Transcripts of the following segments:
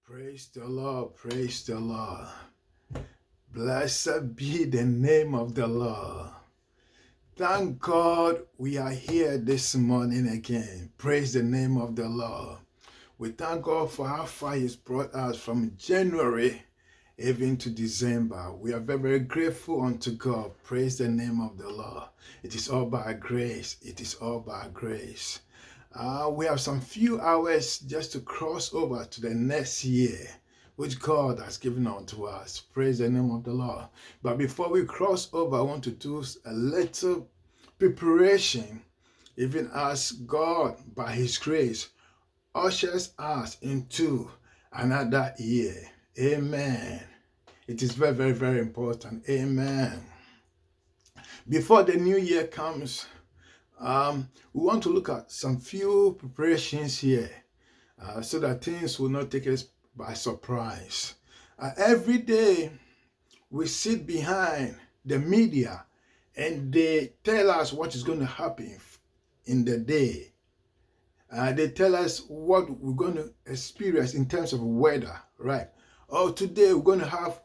Praise the Lord, praise the Lord. Blessed be the name of the Lord. Thank God we are here this morning again. Praise the name of the Lord. We thank God for how far He's brought us from January even to December. We are very, very grateful unto God. Praise the name of the Lord. It is all by grace. It is all by grace. We have some few hours just to cross over to the next year, which God has given unto us. Praise the name of the Lord. But before we cross over, I want to do a little preparation, even as God, by His grace, ushers us into another year. Amen. It is very, very, very important. Amen. Before the new year comes, we want to look at some few preparations here so that things will not take us by surprise. Every day we sit behind the media and they tell us what is going to happen in the day. They tell us what we're going to experience in terms of weather, right? Oh, today we're going to have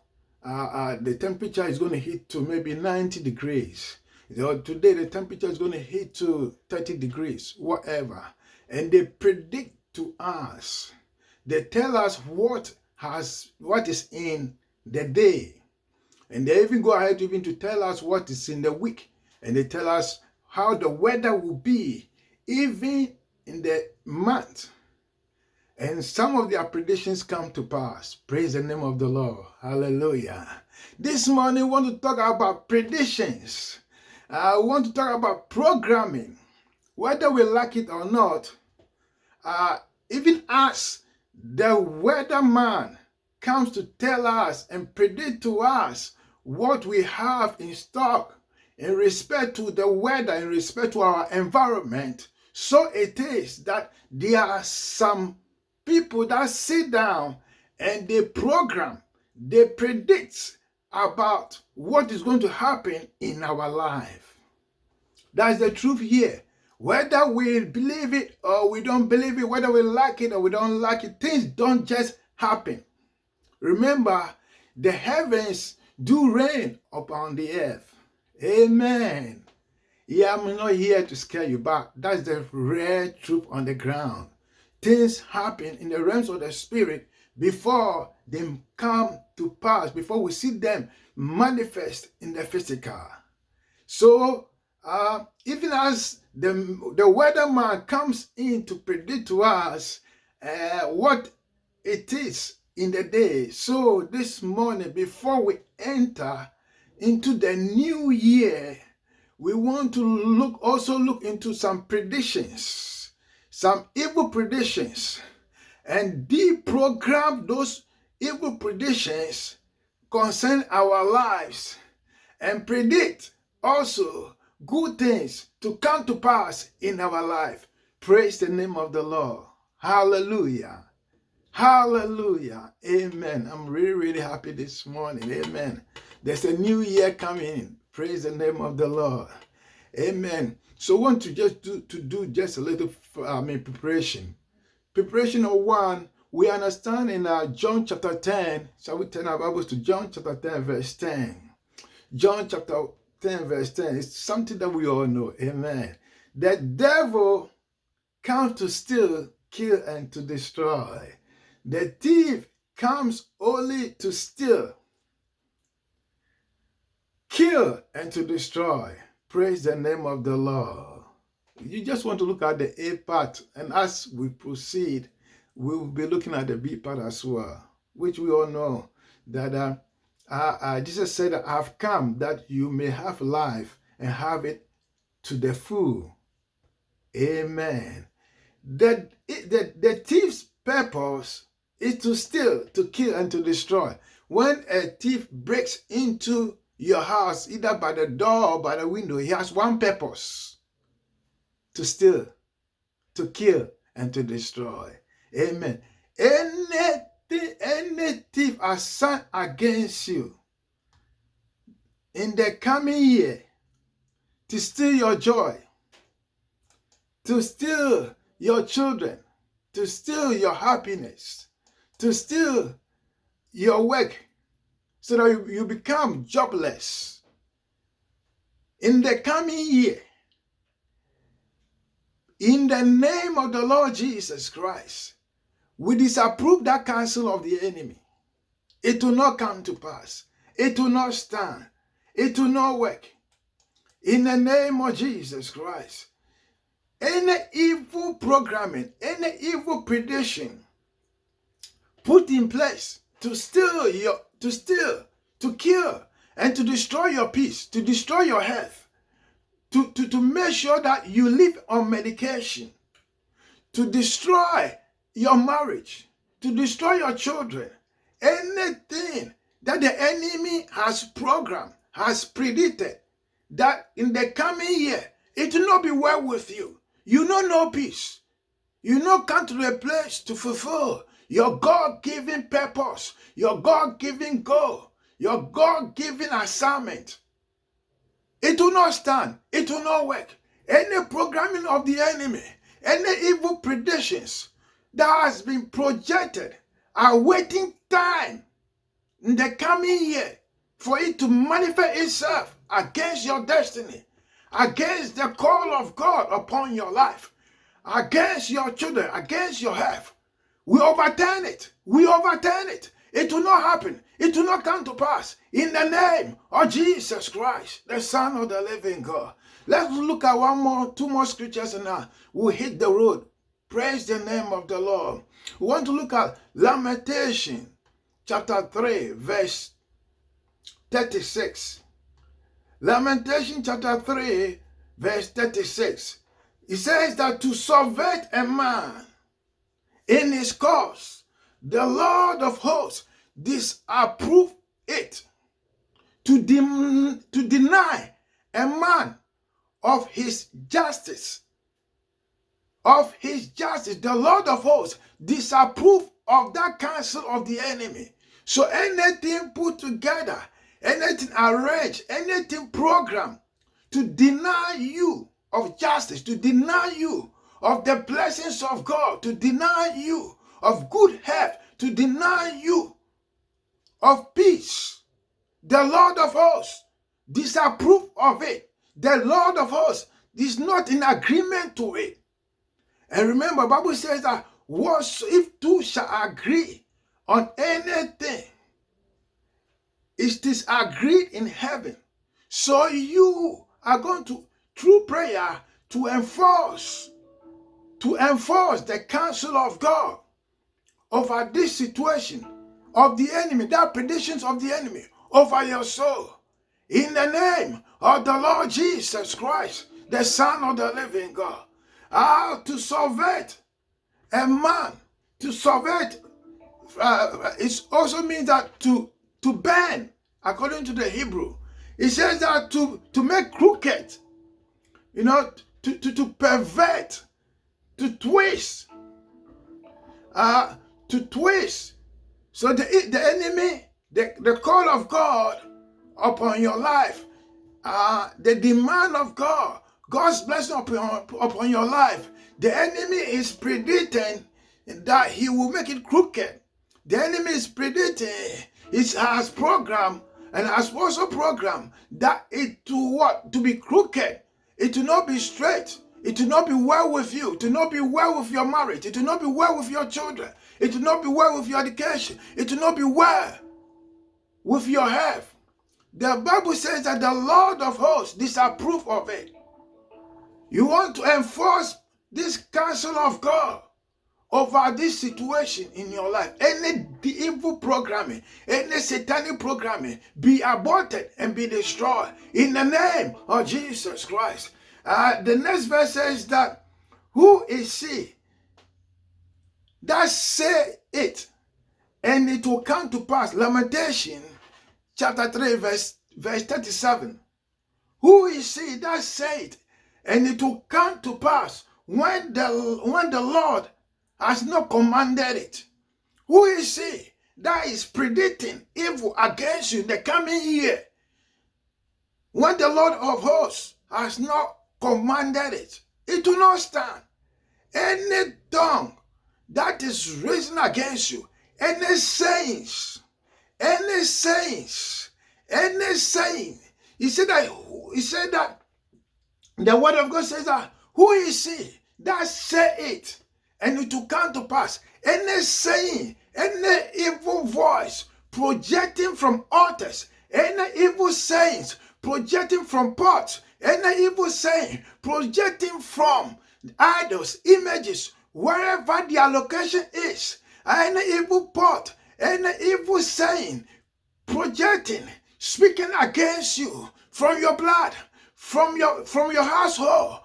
the temperature is going to hit to maybe 90 degrees. Today the temperature is going to hit to 30 degrees, whatever. And they predict to us. They tell us what is in the day. And they even go ahead even to tell us what is in the week. And they tell us how the weather will be even in the month. And some of their predictions come to pass. Praise the name of the Lord. Hallelujah. This morning, we want to talk about predictions. We want to talk about programming. Whether we like it or not, even as the weatherman comes to tell us and predict to us what we have in stock in respect to the weather, in respect to our environment, so it is that there are some people that sit down and they program, they predict about what is going to happen in our life. That's the truth here. Whether we believe it or we don't believe it, whether we like it or we don't like it, things don't just happen. Remember, the heavens do rain upon the earth. Amen. Yeah, I'm not here to scare you, but that's the rare truth on the ground. Things happen in the realms of the spirit before they come to pass, before we see them manifest in the physical. So, even as the weatherman comes in to predict to us what it is in the day, so this morning, before we enter into the new year, we want to also look into some predictions, some evil predictions, and deprogram those evil predictions concern our lives and predict also good things to come to pass in our life. Praise the name of the Lord. Hallelujah. Hallelujah. Amen. I'm really, really happy this morning. Amen. There's a new year coming in. Praise the name of the Lord. Amen. So I want to do just a little preparation. Preparation of one, we understand in John chapter 10. Shall we turn our Bibles to John chapter 10 verse 10? John chapter 10 verse 10 is something that we all know. Amen. The devil comes to steal, kill, and to destroy. The thief comes only to steal, kill, and to destroy. Praise the name of the Lord. You just want to look at the A part, and as we proceed, we will be looking at the B part as well, which we all know that Jesus said, I have come that you may have life and have it to the full. Amen. The thief's purpose is to steal, to kill, and to destroy. When a thief breaks into your house, either by the door or by the window, he has one purpose: to steal, to kill, and to destroy. Amen. Any thief assigned against you in the coming year to steal your joy, to steal your children, to steal your happiness, to steal your work so that you become jobless. In the coming year, in the name of the Lord Jesus Christ, we disapprove that counsel of the enemy. It will not come to pass. It will not stand. It will not work. In the name of Jesus Christ, any evil programming, any evil prediction put in place to steal, to kill, and to destroy your peace, to destroy your health, to make sure that you live on medication, to destroy your marriage, to destroy your children, anything that the enemy has programmed, has predicted, that in the coming year, it will not be well with you. You know no peace. You not come to a place to fulfill your God-given purpose, your God-given goal, your God-given assignment. It will not stand. It will not work. Any programming of the enemy, any evil predictions that has been projected are waiting time in the coming year for it to manifest itself against your destiny, against the call of God upon your life, against your children, against your health. We overturn it. We overturn it. It will not happen. It will not come to pass. In the name of Jesus Christ, the Son of the living God. Let's look at two more scriptures and now we'll hit the road. Praise the name of the Lord. We want to look at Lamentation chapter 3, verse 36. Lamentation chapter 3, verse 36. It says that to subvert a man in his cause, the Lord of hosts disapprove it. To deny a man of his justice, the Lord of hosts disapprove of that counsel of the enemy. So anything put together, anything arranged, anything programmed to deny you of justice, to deny you of the blessings of God, to deny you of good health, to deny you of peace, the Lord of hosts disapprove of it. The Lord of hosts is not in agreement to it. And remember, the Bible says that if two shall agree on anything, it is agreed in heaven. So you are going to, through prayer, to enforce the counsel of God over this situation of the enemy, that predictions of the enemy over your soul. In the name of the Lord Jesus Christ, the Son of the living God. To subvert a man, to subvert, it also means that to bend, according to the Hebrew. It says that to make crooked, to pervert, to twist, So the enemy, the call of God upon your life, the demand of God, God's blessing upon your life, the enemy is predicting that he will make it crooked. The enemy is predicting, it has programmed and has also programmed that it to be crooked. It will not be straight. It will not be well with you. It will not be well with your marriage. It will not be well with your children. It will not be well with your education. It will not be well with your health. The Bible says that the Lord of hosts disapprove of it. You want to enforce this counsel of God over this situation in your life. Any evil programming, any satanic programming, be aborted and be destroyed in the name of Jesus Christ. The next verse says that, who is he that say it, and it will come to pass? Lamentation chapter 3, verse 37. Who is he that say it, and it will come to pass when the Lord has not commanded it? Who is he that is predicting evil against you in the coming year when the Lord of hosts has not commanded it? It will not stand. Any tongue that is risen against you, any sayings, any sayings, any saying. He said that the word of God says that who is he that say it and it will come to pass? Any saying, any evil voice projecting from altars, any evil sayings projecting from pots, any evil saying projecting from idols, images, wherever their location is, any evil pot, any evil saying projecting, speaking against you from your blood, from your household,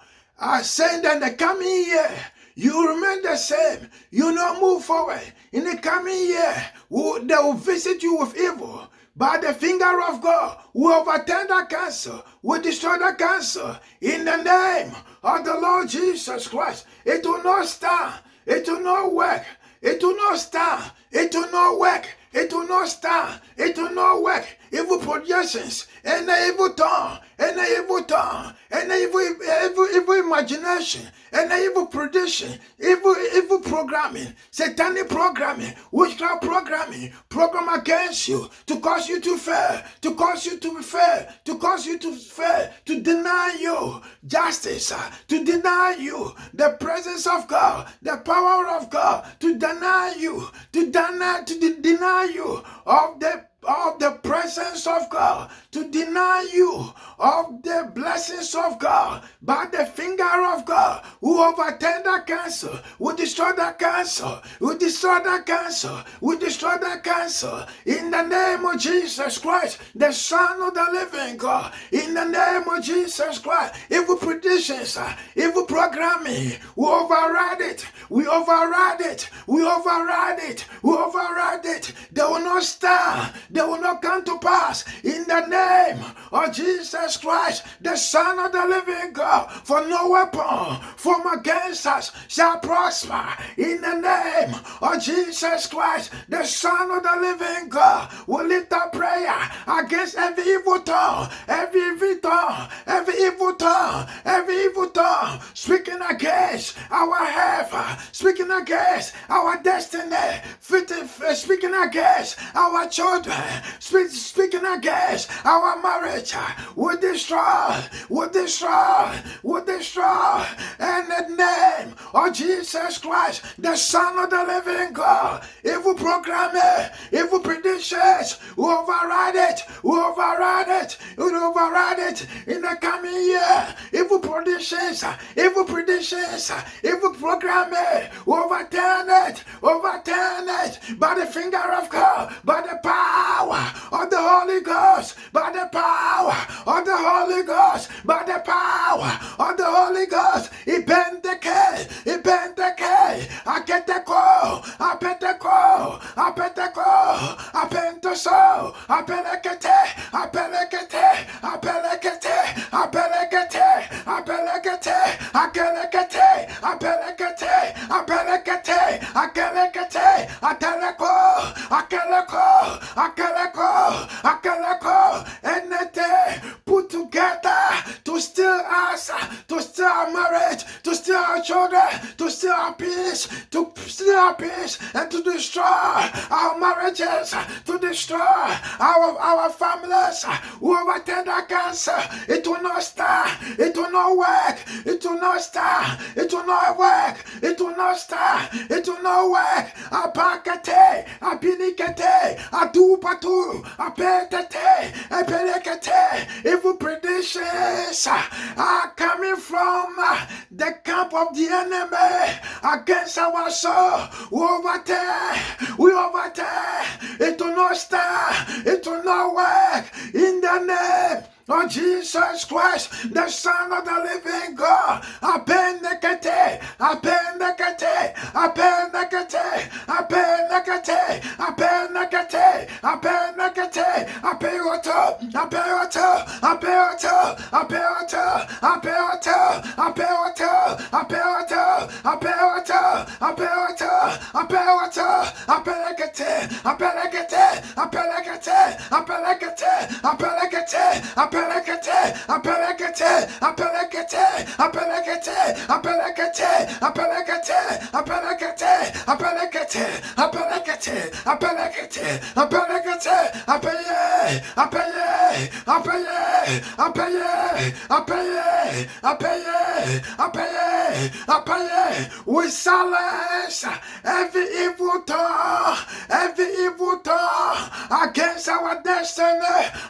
saying that in the coming year you remain the same, you not move forward. In the coming year, they will visit you with evil. By the finger of God, we overturn that cancer, we destroy that cancer. In the name of the Lord Jesus Christ, it will not stand, it will not work, it will not stand, it will not work, it will not stand, it will not work. Evil projections, and evil tongue, and evil tongue, and evil imagination, and evil prediction, evil programming, satanic programming, witchcraft programming, program against you to cause you to fail, to cause you to fail, to cause you to fail, to deny you justice, to deny you the presence of God, the power of God, to deny you, to deny you of the presence of God, to deny you of the blessings of God. By the finger of God, who overturn that cancer, we destroy that cancer, we destroy that cancer, we destroy that cancer. In the name of Jesus Christ, the Son of the living God, in the name of Jesus Christ, evil predictions, evil programming, we override it, we override it, we override it, we override it. They will not stand, they will not come to pass. In the name of Jesus Christ, the Son of the living God, for no weapon formed against us shall prosper. In the name of Jesus Christ, the Son of the living God, will lift up prayer against every evil tongue, every evil tongue, every evil tongue, every evil tongue, speaking against our health, speaking against our destiny, speaking against our children, speaking against our marriage. We destroy, we destroy, we destroy. In the name of Jesus Christ, the Son of the living God, evil programming, evil predictions, we override it, we override it, we override it in the coming year. Evil predictions, evil predictions, evil programming, we overturn it by the finger of God, by the power of the Holy Ghost, by the power of the Holy Ghost, by the power of the Holy Ghost. Ibendeke, aketeko, apeteko, apentoso, apelekete, anything put together to steal us, to steal our marriage, to steal our children, to steal our peace, and to destroy our marriages, to destroy our families. We overturn that cancer. It will not stand. It will not work. It will not stand. It will not work. It will not stand. It will not work. Apakate, apinikate, atupatu, apetete, epelekate. Evil predictions are coming from the camp of the enemy against our soul. We overturn. It will not stand. It will not work. In the name of Jesus Christ, the Son of the living God, apendekete, apendekete, apendekete, apendekete, apendekete, apendekete, apeoto, apeoto, apeoto, apeoto, apeoto, apeoto, apeoto, apeoto, apeoto, apeoto, apelekete, apelekete, apelekete, apelekete, apelekete, apelekete, apelekete, apelekete, We silence every evil thought, against our destiny,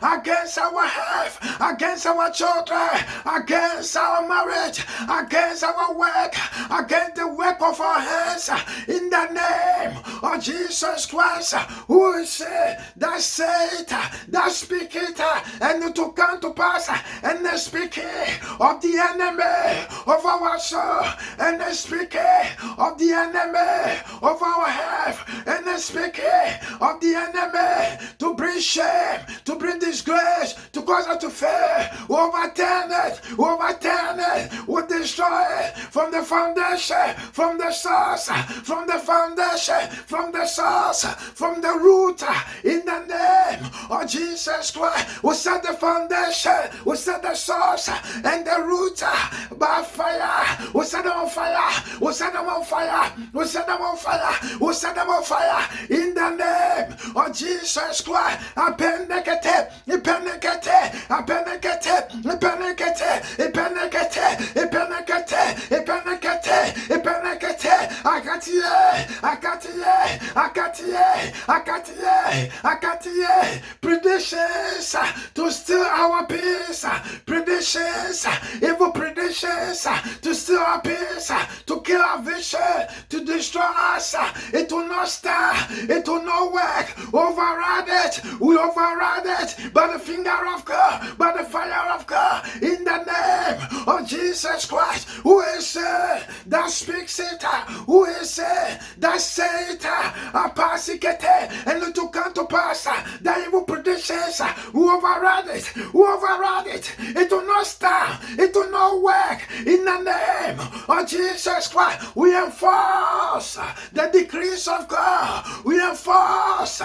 against our health, against our children, against our marriage, against our work, against the work of our hands, in the name of Jesus Christ, who is that said, that speak it, and it will come to pass, and the speaking of the enemy of our soul, and the speaking of the enemy of our health, and the speaking of the enemy to bring shame, to bring disgrace, to cause us to fail. We overturn it, we destroy it from the foundation, from the source, from the foundation, from the source, from the root, in the name of Jesus Christ. We set the foundation, we set the source and the root by fire. We set them on fire, we set them on fire, we set them on fire, we set them on fire, in the name of Jesus Christ. Apenekete, ipenekete, apenekete, ipenekete, ipenekete, ipenekete, ipenekete, ipenekete, akatiye, akatiye, akatiye, akatiye, akatiye. Predictions to steal our peace, predictions, evil predictions to steal our peace, to kill our vision, to destroy us. It will not stand, it will not work. Override it, we override it by the finger of God, by the fire of God, in the name of Jesus Christ. Who is that speaks it? Who is that say it? And it will come to pass. The evil predictions, we override it, we override it. It will not stand, it will not work, in the name of Jesus Christ. We enforce the decrees of God. We enforce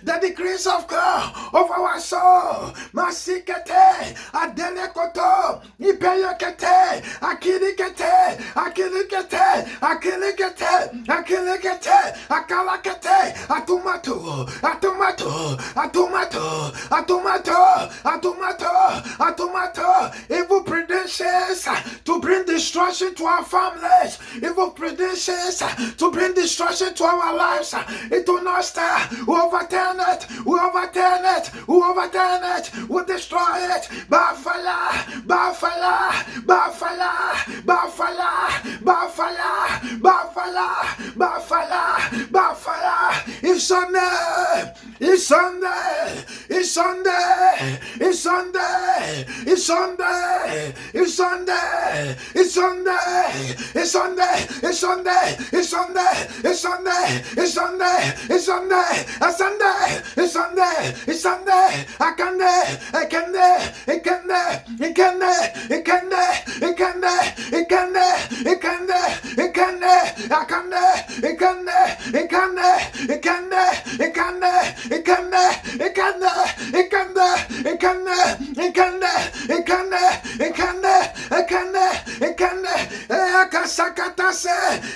the decrees of God of our soul. Masikete, Adelekoto, Ipeyekete, Akilikete, Akilikete, Akilikete, Akilikete, Akalakete, Atumato, Atumato, Atumato, Atumato, Atumato, Atumato. Evil predictions to bring destruction to our families, evil predictions to bring destruction to our lives. It will not stand. We overturn it, we overturn it, we overturn it, we destroy it by fire, by fire, by fire, by fire, by fire, by fire, by fire, by fire. It's Sunday, it's Sunday, it's Sunday, it's Sunday, it's Sunday, it's Sunday, it's Sunday, it's Sunday, it's Sunday, it's Sunday, it's Sunday, it's Sunday, it's Sunday, it's Sunday, it's Sunday, it's Sunday. I can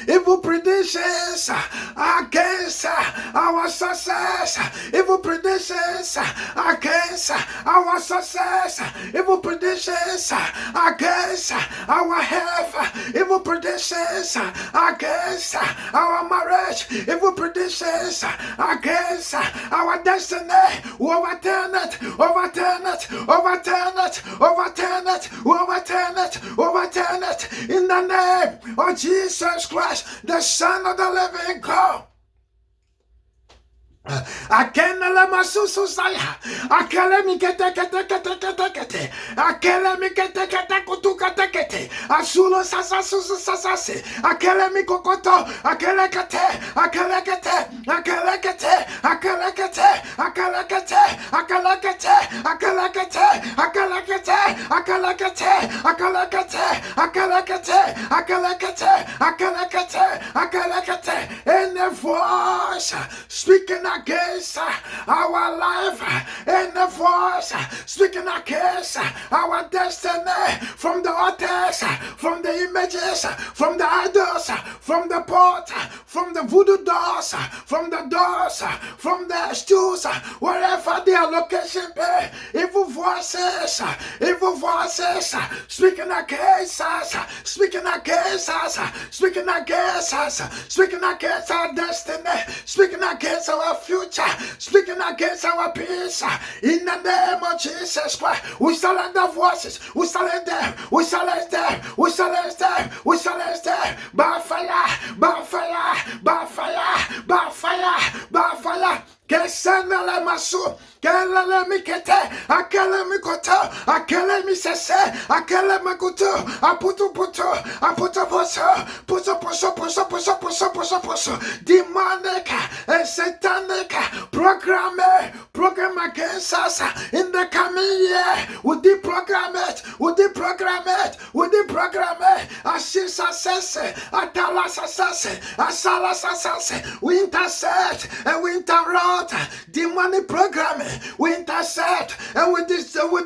evil predictions against our success, evil predictions against our success, evil predictions against our health, evil predictions against our marriage, evil predictions against our destiny. We overturn it, overturn it, overturn it, overturn it, overturn it, overturn it, in the name of Jesus Christ, the Son of the living God. Akene la masusu saya, akele mi kete kete kete kete kete, akele mi kete kete kutu kete kete, asulo sasa susu sasa se, akele mi kokoto, akele kete, akele kete, akele kete, akele kete, akele kete, akele kete, akele akalakate, akalakate, akalakate, akalakate, akalakate, akalakate, akalakate, akalakate. Any voice speaking against our life, any voice speaking against our destiny, from the altars, from the images, from the idols, from the pot, from the voodoo doors, from the doors, from the stools, wherever their location be, evil voices speaking against us, speaking against us, speaking against us, speaking against our destiny, speaking against our future, speaking against our peace. In the name of Jesus Christ, we silence the voices, we silence them, we silence them, we silence them, we silence them. By fire, by fire, by fire, by fire, by fire. Kesenele masu, kelele mikete, akele mikoto, akele misese, akele makuto, aputu puto, aputu puso, demonic and satanic program against us in the coming year. We deprogram it, Ashisa sese, Atala sase, Asala sase, we intercept and we interrupt demonic programming. We intercept and we destroy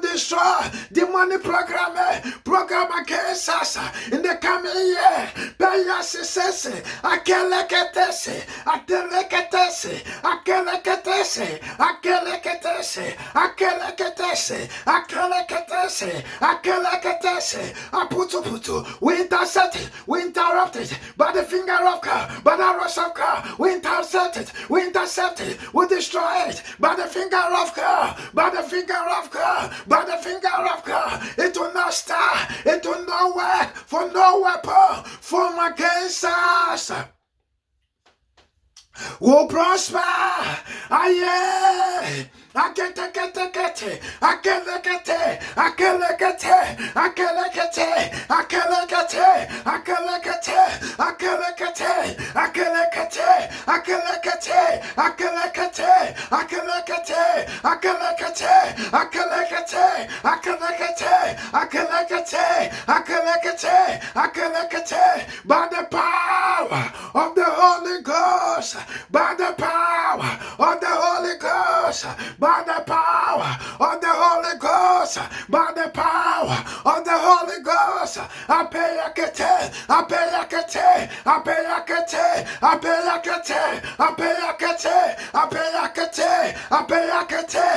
demonic programming, program against us in the coming year. Payasese, akeleketese, ateleketese, akeleketese, akeleketese, akeleketese, akeleketese, akeleketese, aputu. We intercept it, we interrupt it by the finger of God, by the rush of God. We intercept it, we we destroy it by the finger of God, by the finger of God, by the finger of God. It will not stand, it will not work, for no weapon formed against us will prosper. Aye. Akelekete, akelekete, akelekete, akelekete, akelekete, akelekete, akelekete, akelekete, akelekete, akelekete, akelekete, akelekete, akelekete, akelekete, akelekete, akelekete, akelekete, by the power of the Holy Ghost, by the power of the Holy Ghost, by the power of the Holy Ghost, by the power of the Holy Ghost. Apeyakete, apeyakete, apeyakete, apeyakete, apeyakete, apeyakete, apeyakete, apeyakete,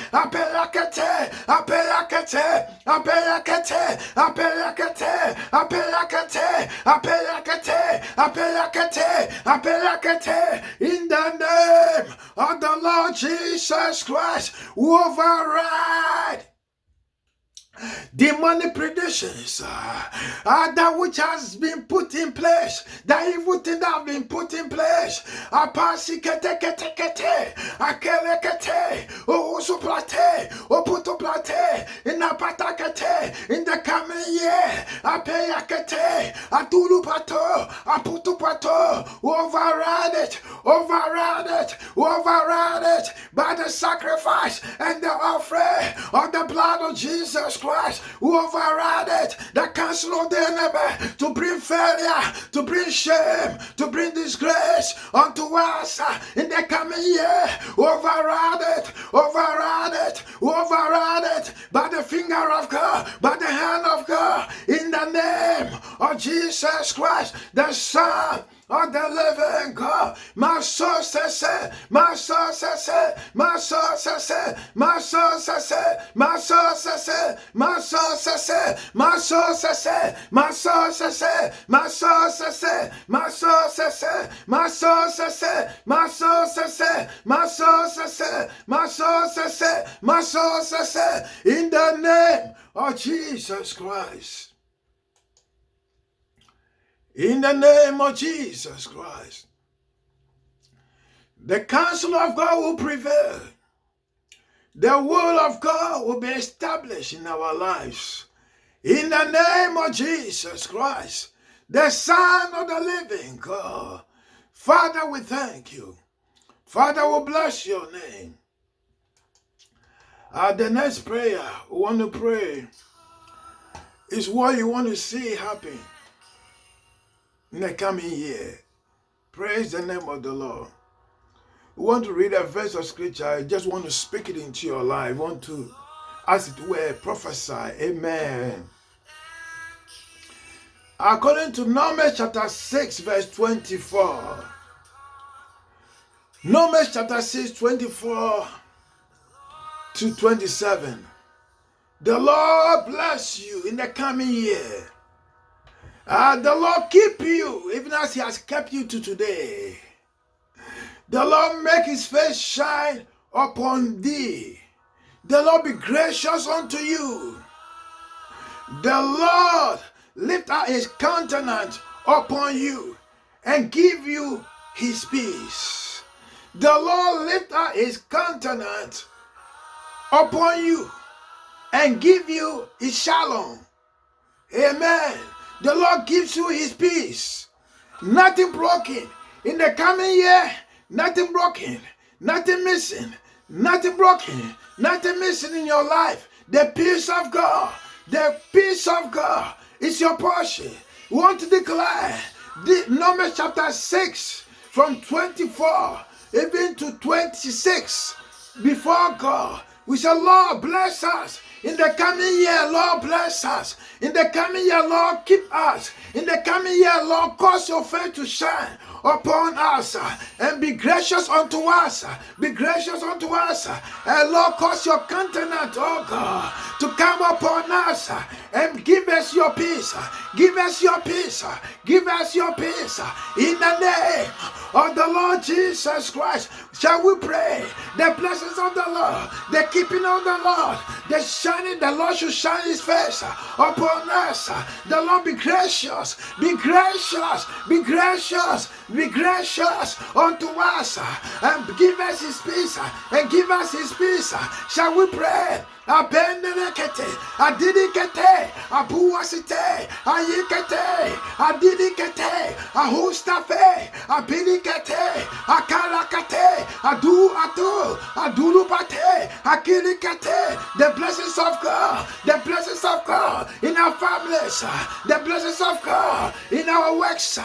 apeyakete, apeyakete, apeyakete, apeyakete, apeyakete, apeyakete, apeyakete, apeyakete, in the name of the Lord Jesus Christ, override demonic predictions, that which has been put in place, the evil thing that has been put in place. Apasikete, akelekete, osuplate, oputoplate, in apatakete, in the coming year. Apeyakete, atulupato, aputupato, override it, by the sacrifice and the offering of the blood of Jesus Christ. Who override it, the counsel of the enemy, to bring failure, to bring shame, to bring disgrace unto us in the coming year. Override it by the finger of God, by the hand of God, in the name of Jesus Christ, the Son of the living God. My soul says it, my soul says it, my soul says it, my soul says it, my soul says it, my soul says it, my soul says it, my soul says it, my soul says it, my soul says it, my soul says it, my soul says it, my soul says it, my soul says it, my soul says it, in the name of Jesus Christ. In the name of Jesus Christ, the counsel of God will prevail. The will of God will be established in our lives. In the name of Jesus Christ, the Son of the living God. Father, we thank you. Father, we bless your name. The next prayer we want to pray is what you want to see happen in the coming year. Praise the name of the Lord. We want to read a verse of scripture. I just want to speak it into your life. I want to, as it were, prophesy. Amen. According to Numbers chapter 6, verse 24. Numbers chapter 6, 24 to 27. The Lord bless you in the coming year. The Lord keep you even as He has kept you to today. The Lord make His face shine upon thee. The Lord be gracious unto you. The Lord lift up His countenance upon you and give you His peace. The Lord lift up His countenance upon you and give you His shalom. Amen. The Lord gives you His peace. Nothing broken in the coming year. Nothing broken. Nothing missing. Nothing broken. Nothing missing in your life. The peace of God. The peace of God is your portion. We want to declare Numbers chapter 6 from 24 even to 26 before God. We say, Lord, bless us. In the coming year, Lord, bless us. In the coming year, Lord, keep us. In the coming year, Lord, cause your face to shine upon us and be gracious unto us. Be gracious unto us. And Lord, cause your countenance, oh God, to come upon us and give us your peace. Give us your peace. Give us your peace. In the name of the Lord Jesus Christ, shall we pray? The blessings of the Lord, the keeping of the Lord, the Lord should shine His face upon us. The Lord be gracious, be gracious, be gracious, be gracious unto us, and give us His peace, and give us His peace. Shall we pray? Abendelekete, adidikete, abuwasite, ayikete, adidikete, ahustafe, abilikete, akalakate, adulubate, akilikete. The blessings of God, the blessings of God in our families, the blessings of God in our works,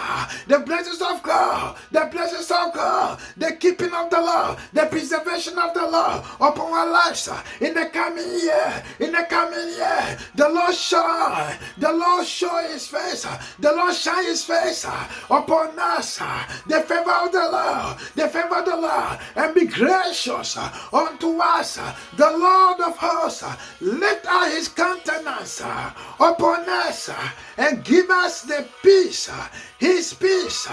the blessings of God, the blessings of God, the keeping of the law, the preservation of the law upon our lives in the coming year, in the coming year. The Lord shine, the Lord show His face, the Lord shine His face upon us, the favor of the Lord, the favor of the Lord, and be gracious unto us. The Lord of hosts lift out His countenance upon us and give us the peace, His peace.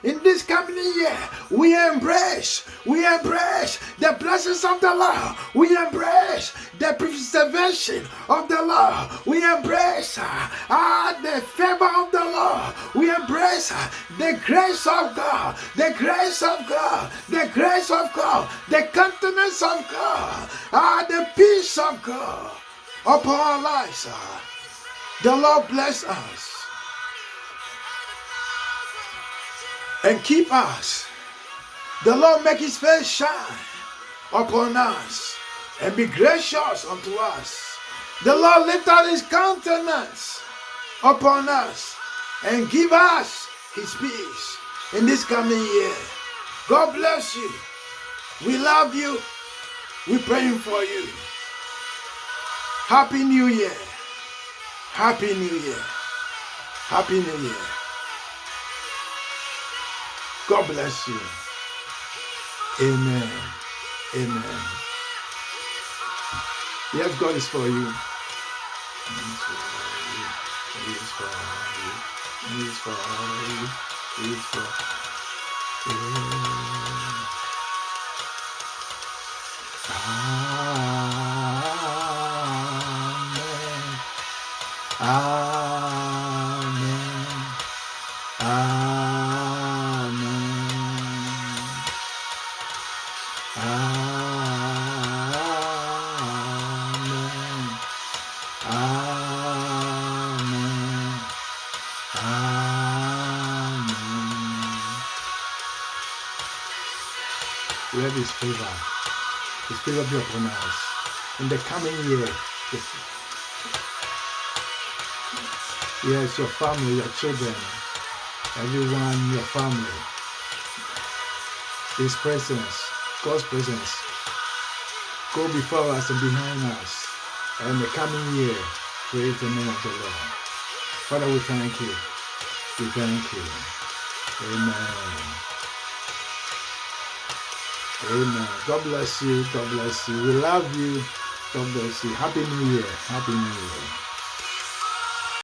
In this coming year, we embrace the blessings of the Lord. We embrace the preservation of the Lord. We embrace the favor of the Lord. We embrace the grace of God, the grace of God, the grace of God, the countenance of God, the peace of God upon our lives. The Lord bless us and keep us. The Lord make His face shine upon us and be gracious unto us. The Lord lift out His countenance upon us and give us His peace in this coming year. God bless you. We love you. We're praying for you. Happy New Year. Happy New Year. Happy New Year. God bless you. Amen. Amen. Yes, God is for you. He is for you. He is for you. He is for you. He is for you. Amen. Amen. We have His favor. His favor be upon us. in the coming year. Yes, your family, your children, everyone, your family. His presence, God's presence, go before us and behind us. And in the coming year, praise the name of the Lord. Father, we thank you. We thank you. Amen. Amen. God bless you. God bless you. We love you. God bless you. Happy New Year. Happy New Year.